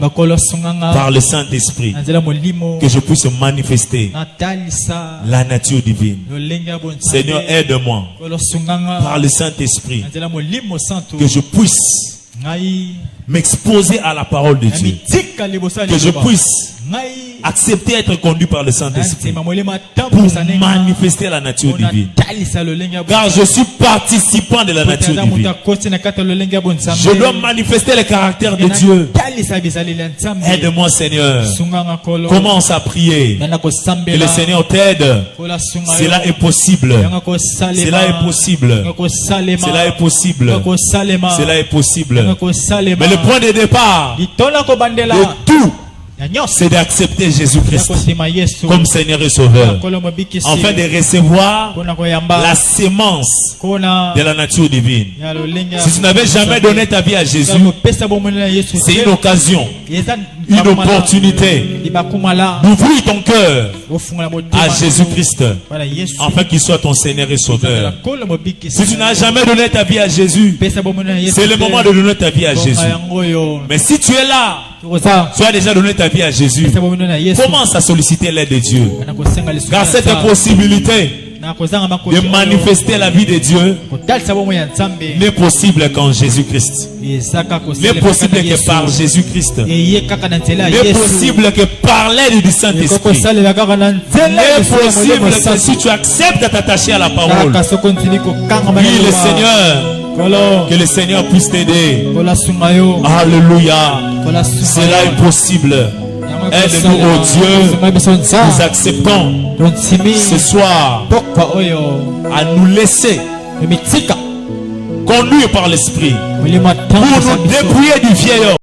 par le Saint-Esprit que je puisse manifester la nature divine. Seigneur, aide-moi par le Saint-Esprit que je puisse m'exposer à la parole de Dieu, que je puisse accepter être conduit par le Saint-Esprit pour manifester la nature divine. Car je suis participant de la nature divine. Je dois manifester le caractère de Dieu. Aide-moi, Seigneur. Commence à prier. Que le Seigneur t'aide. Cela est possible. Cela est possible. Cela est possible. Cela est possible. Mais le point de départ de tout, c'est d'accepter Jésus-Christ comme Seigneur et Sauveur, afin de recevoir la sémence de la nature divine. Si tu n'avais jamais donné ta vie à Jésus, c'est une occasion, une opportunité d'ouvrir ton cœur à Jésus-Christ afin qu'il soit ton Seigneur et Sauveur. Si tu n'as jamais donné ta vie à Jésus, c'est le moment de donner ta vie à Jésus. Mais si tu es là, tu as déjà donné ta vie à Jésus, commence à solliciter l'aide de Dieu. Car cette possibilité de manifester la vie de Dieu n'est possible qu'en Jésus-Christ. N'est possible que par Jésus-Christ. N'est possible que par l'aide du Saint-Esprit. N'est possible que si tu acceptes de t'attacher à la parole. Oui, le Seigneur. Que le Seigneur puisse t'aider. Alléluia. Cela est possible. Aide-nous, oh Dieu. Nous acceptons ce soir à nous laisser conduire par l'Esprit pour nous dépouiller du vieil homme.